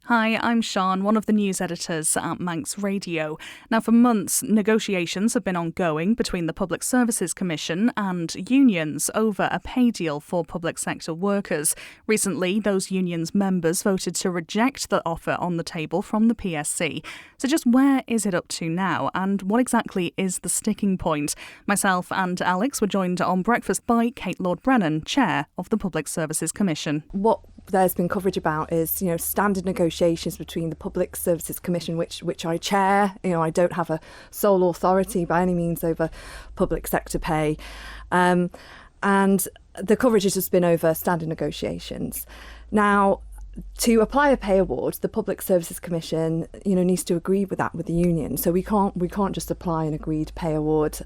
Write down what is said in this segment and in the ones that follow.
Hi, I'm Sean, one of the news editors at Manx Radio. Now, for months, negotiations have been ongoing between the Public Services Commission and unions over a pay deal for public sector workers. Recently, those unions' members voted to reject the offer on the table from the PSC. So just where is it up to now, and what exactly is the sticking point? Myself and Alex were joined on breakfast by Kate Lord-Brennan, Chair of the Public Services Commission. What there's been coverage about is, standard negotiations between the Public Services Commission, which I chair. I don't have a sole authority by any means over public sector pay. And the coverage has just been over standard negotiations. Now, to apply a pay award, the Public Services Commission, needs to agree with that with the union. So we can't just apply an agreed pay award,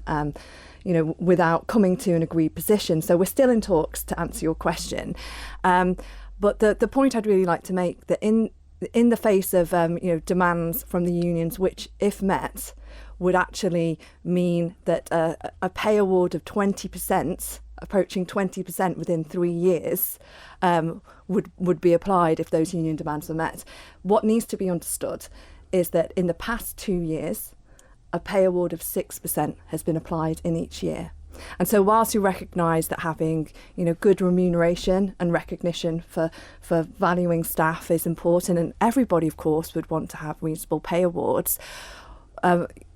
without coming to an agreed position. So we're still in talks, to answer your question. But the point I'd really like to make, that in the face of demands from the unions, which, if met, would actually mean that a pay award of 20%, approaching 20% within 3 years, would be applied if those union demands were met. What needs to be understood is that in the past 2 years, a pay award of 6% has been applied in each year. And so whilst we recognise that having good remuneration and recognition for valuing staff is important, and everybody of course would want to have reasonable pay awards,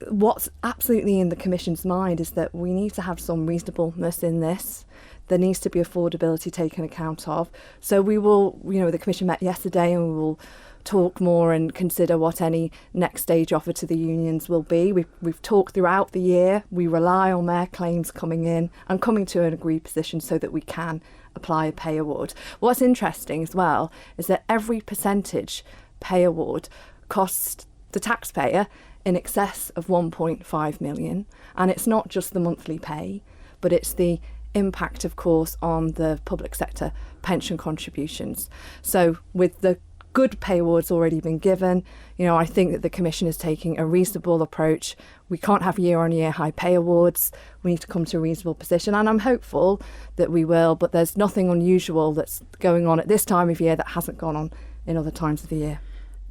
what's absolutely in the Commission's mind is that we need to have some reasonableness in this. There needs to be affordability taken account of. So we will, the Commission met yesterday, and we will talk more and consider what any next stage offer to the unions will be. We've talked throughout the year. We rely on their claims coming in and coming to an agreed position so that we can apply a pay award. What's interesting as well is that every percentage pay award costs the taxpayer in excess of 1.5 million. And it's not just the monthly pay, but it's the impact, of course, on the public sector pension contributions. So with the good pay awards already been given, I think that the Commission is taking a reasonable approach. We can't have year-on-year high pay awards. We need to come to a reasonable position, and I'm hopeful that we will, but there's nothing unusual that's going on at this time of year that hasn't gone on in other times of the year.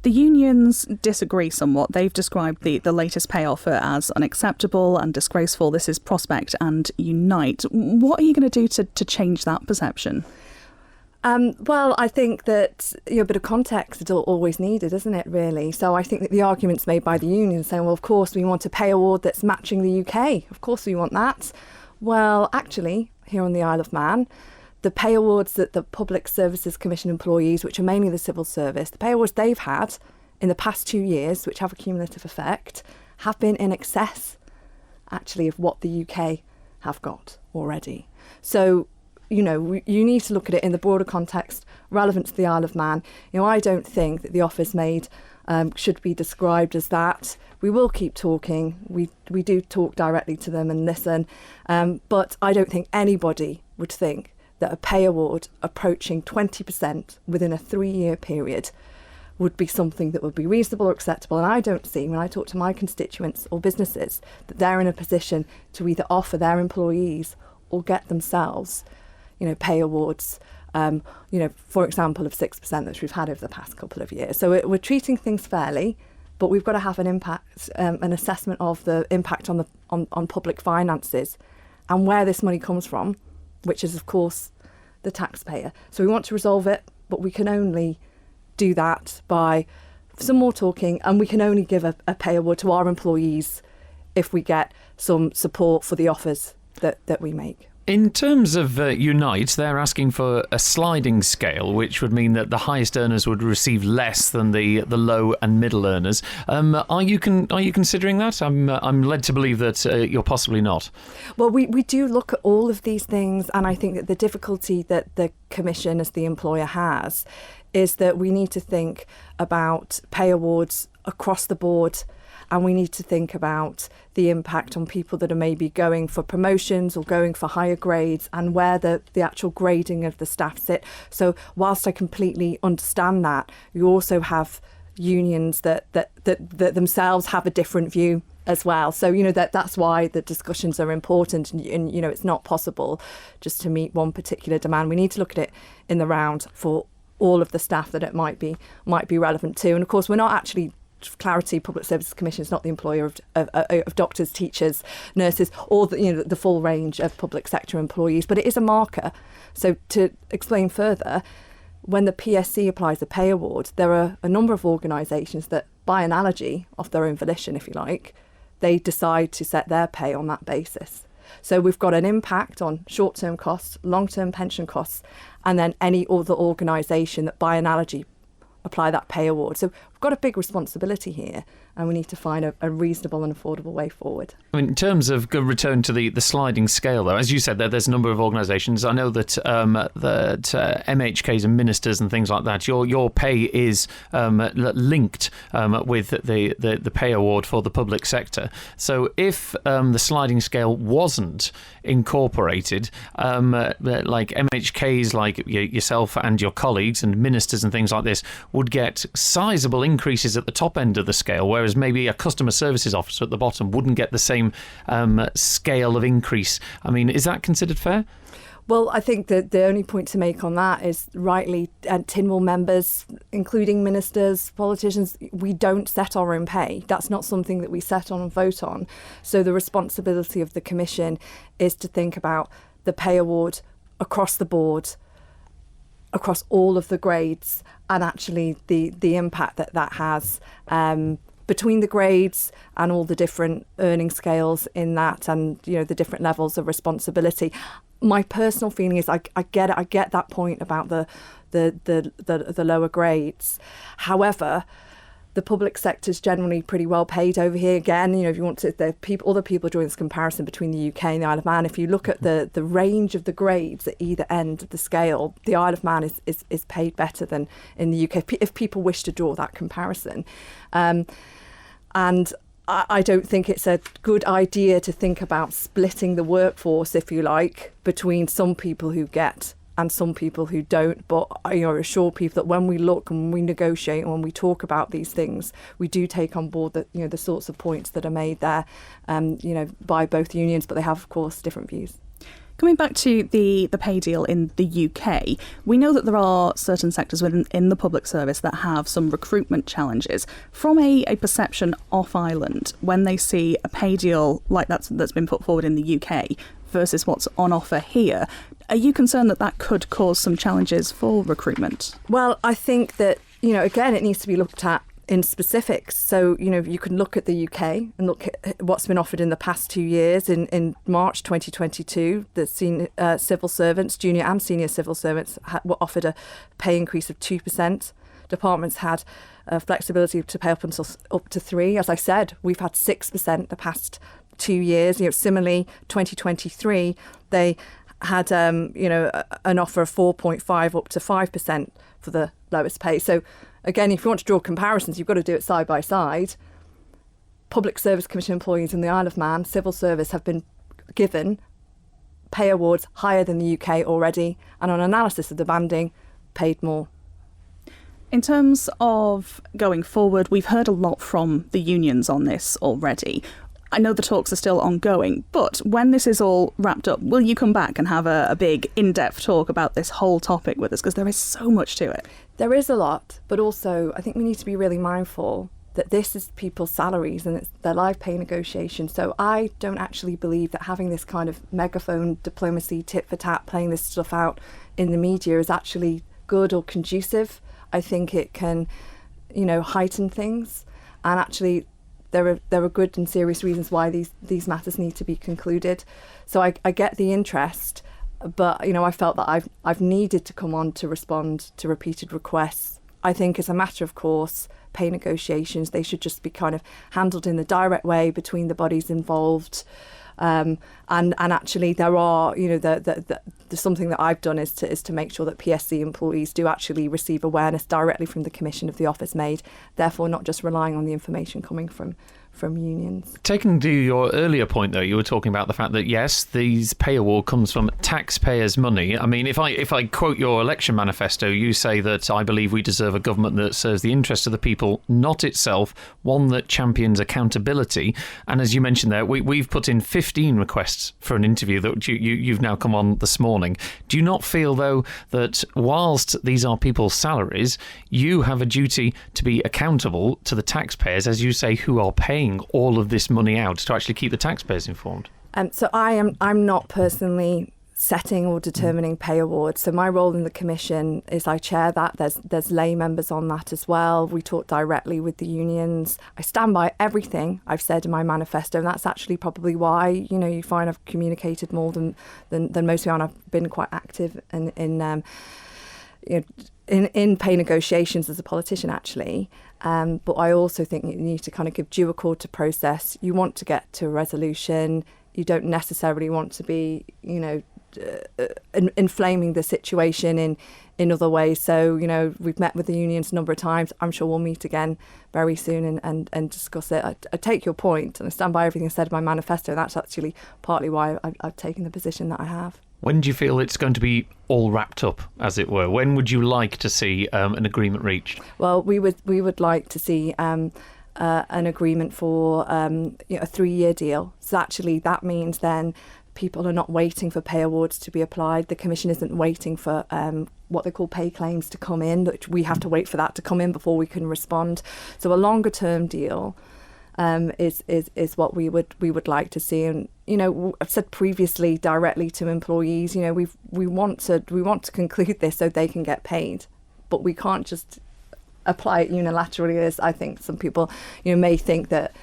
The unions disagree somewhat. They've described the latest pay offer as unacceptable and disgraceful. This is Prospect and Unite. What are you going to do to change that perception? Well, I think that a bit of context is always needed, isn't it, really? So I think that the arguments made by the union saying, well, of course, we want a pay award that's matching the UK. Of course we want that. Well, actually, here on the Isle of Man, the pay awards that the Public Services Commission employees, which are mainly the civil service, the pay awards they've had in the past 2 years, which have a cumulative effect, have been in excess, actually, of what the UK have got already. So you need to look at it in the broader context relevant to the Isle of Man. I don't think that the offers made should be described as that. We will keep talking. We do talk directly to them and listen. But I don't think anybody would think that a pay award approaching 20% within a 3-year period would be something that would be reasonable or acceptable. And I don't see, when I talk to my constituents or businesses, that they're in a position to either offer their employees or get themselves pay awards, for example, of 6% that we've had over the past couple of years. So we're treating things fairly, but we've got to have an impact, an assessment of the impact on public finances and where this money comes from, which is, of course, the taxpayer. So we want to resolve it, but we can only do that by some more talking, and we can only give a pay award to our employees if we get some support for the offers that we make. In terms of Unite, they're asking for a sliding scale, which would mean that the highest earners would receive less than the low and middle earners. Are you considering that? I'm led to believe that you're possibly not. Well, we do look at all of these things, and I think that the difficulty that the Commission as the employer has is that we need to think about pay awards across the board. And we need to think about the impact on people that are maybe going for promotions or going for higher grades, and where the actual grading of the staff sit. So whilst I completely understand that, you also have unions that themselves have a different view as well. So, that's why the discussions are important. And, it's not possible just to meet one particular demand. We need to look at it in the round for all of the staff that it might be relevant to. And of course, we're not actually, clarity, Public Services Commission is not the employer of doctors, teachers, nurses, or the full range of public sector employees, but it is a marker. So to explain further, when the PSC applies a pay award, there are a number of organisations that, by analogy, off their own volition, if you like, they decide to set their pay on that basis. So we've got an impact on short-term costs, long-term pension costs, and then any other organisation that, by analogy, apply that pay award. So we've got a big responsibility here, and we need to find a reasonable and affordable way forward. I mean, in terms of return to the sliding scale, though, as you said, there's a number of organisations. I know that MHKs and ministers and things like that, your pay is linked with the pay award for the public sector. So if the sliding scale wasn't incorporated, like MHKs, like yourself and your colleagues and ministers and things like this, would get sizable increases at the top end of the scale, whereas maybe a customer services officer at the bottom wouldn't get the same scale of increase. I mean, is that considered fair? Well, I think that the only point to make on that is, rightly, Tynwald members, including ministers, politicians, we don't set our own pay. That's not something that we set on and vote on. So the responsibility of the Commission is to think about the pay award across the board, across all of the grades, and actually the impact that has between the grades and all the different earning scales in that, and the different levels of responsibility. My personal feeling is I get it. I get that point about the lower grades. However, the public sector is generally pretty well paid over here. Again, if you want to, other people drawing this comparison between the UK and the Isle of Man. If you look at the range of the grades at either end of the scale, the Isle of Man is paid better than in the UK, if people wish to draw that comparison. And I don't think it's a good idea to think about splitting the workforce, if you like, between some people who get and some people who don't. But I assure people that when we look and when we negotiate and when we talk about these things, we do take on board the sorts of points that are made there, by both unions, but they have, of course, different views. Coming back to the pay deal in the UK, we know that there are certain sectors within the public service that have some recruitment challenges. From a perception off island, when they see a pay deal like that's been put forward in the UK versus what's on offer here, are you concerned that could cause some challenges for recruitment? Well, I think that, again, it needs to be looked at in specifics. So, you can look at the UK and look at what's been offered in the past 2 years. In March 2022, the civil servants, junior and senior civil servants, were offered a pay increase of 2%. Departments had flexibility to pay up to 3%. As I said, we've had 6% the past 2 years. Similarly, 2023, they had an offer of 4.5 up to 5% for the lowest pay. So again, if you want to draw comparisons, you've got to do it side by side. Public Service Commission employees in the Isle of Man, civil service, have been given pay awards higher than the UK already, and on analysis of the banding, paid more. In terms of going forward, we've heard a lot from the unions on this already. I know the talks are still ongoing, but when this is all wrapped up, will you come back and have a big in-depth talk about this whole topic with us? Because there is so much to it. There is a lot, but also I think we need to be really mindful that this is people's salaries and it's their live pay negotiations. So I don't actually believe that having this kind of megaphone diplomacy, tit for tat, playing this stuff out in the media is actually good or conducive. I think it can, heighten things, and actually there are good and serious reasons why these matters need to be concluded. So I get the interest, but I felt that I've needed to come on to respond to repeated requests. I think as a matter of course, pay negotiations, they should just be kind of handled in the direct way between the bodies involved. And actually there are, the something that I've done is to make sure that PSC employees do actually receive awareness directly from the Commission of the offers made, therefore not just relying on the information coming from unions. Taking to your earlier point, though, you were talking about the fact that, yes, these pay award comes from taxpayers' money. I mean, if I quote your election manifesto, you say that I believe we deserve a government that serves the interests of the people, not itself, one that champions accountability. And as you mentioned there, we've put in 50 15 requests for an interview that you've now come on this morning. Do you not feel, though, that whilst these are people's salaries, you have a duty to be accountable to the taxpayers, as you say, who are paying all of this money out, to actually keep the taxpayers informed? So I'm not personally setting or determining pay awards. So my role in the commission is I chair that. There's lay members on that as well. We talk directly with the unions. I stand by everything I've said in my manifesto, and that's actually probably why, you find I've communicated more than most people, and I've been quite active in pay negotiations as a politician, actually. But I also think you need to kind of give due accord to process. You want to get to a resolution. You don't necessarily want to be, inflaming the situation in other ways. So, we've met with the unions a number of times. I'm sure we'll meet again very soon and discuss it. I take your point, and I stand by everything I said in my manifesto. That's actually partly why I've taken the position that I have. When do you feel it's going to be all wrapped up, as it were? When would you like to see an agreement reached? Well, we would like to see an agreement for a 3-year deal. So actually, that means then people are not waiting for pay awards to be applied. The Commission isn't waiting for what they call pay claims to come in. We have to wait for that to come in before we can respond. So a longer term deal is what we would like to see. And I've said previously directly to employees, we want to conclude this so they can get paid, but we can't just apply it unilaterally, as I think some people may think that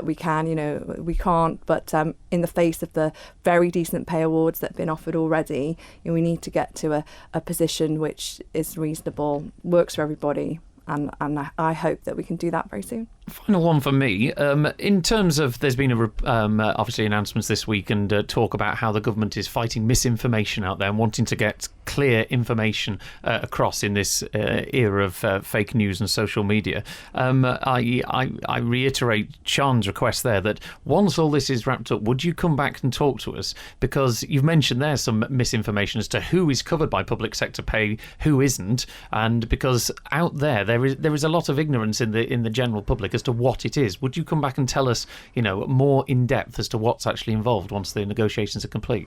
we can. We can't. But in the face of the very decent pay awards that have been offered already, we need to get to a position which is reasonable, works for everybody, and I hope that we can do that very soon. Final one for me. In terms of, there's been obviously announcements this week and talk about how the government is fighting misinformation out there and wanting to get clear information across in this era of fake news and social media. I reiterate Sian's request there that once all this is wrapped up, would you come back and talk to us? Because you've mentioned there some misinformation as to who is covered by public sector pay, who isn't, and because out there is a lot of ignorance in the general public as to what it is. Would you come back and tell us, more in depth as to what's actually involved once the negotiations are complete?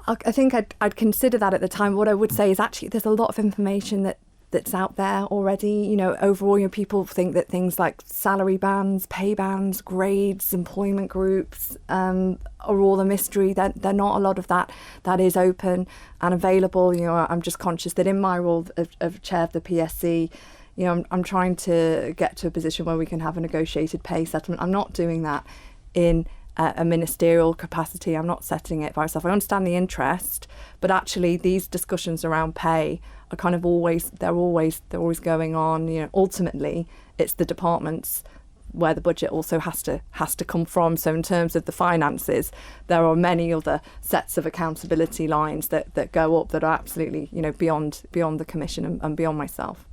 I think I'd consider that at the time. What I would say is actually there's a lot of information that's out there already. Overall, people think that things like salary bands, pay bands, grades, employment groups are all a mystery. They're not. A lot of that is open and available. I'm just conscious that in my role of chair of the PSC, I'm trying to get to a position where we can have a negotiated pay settlement. I'm not doing that in a ministerial capacity. I'm not setting it by myself. I understand the interest, but actually these discussions around pay are kind of always going on. Ultimately, it's the departments where the budget also has to come from. So in terms of the finances, there are many other sets of accountability lines that go up that are absolutely beyond the Commission and beyond myself.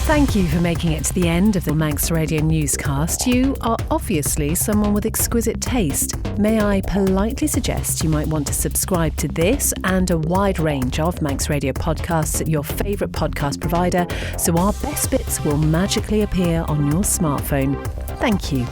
Thank you for making it to the end of the Manx Radio newscast. You are obviously someone with exquisite taste. May I politely suggest you might want to subscribe to this and a wide range of Manx Radio podcasts at your favourite podcast provider, so our best bits will magically appear on your smartphone. Thank you.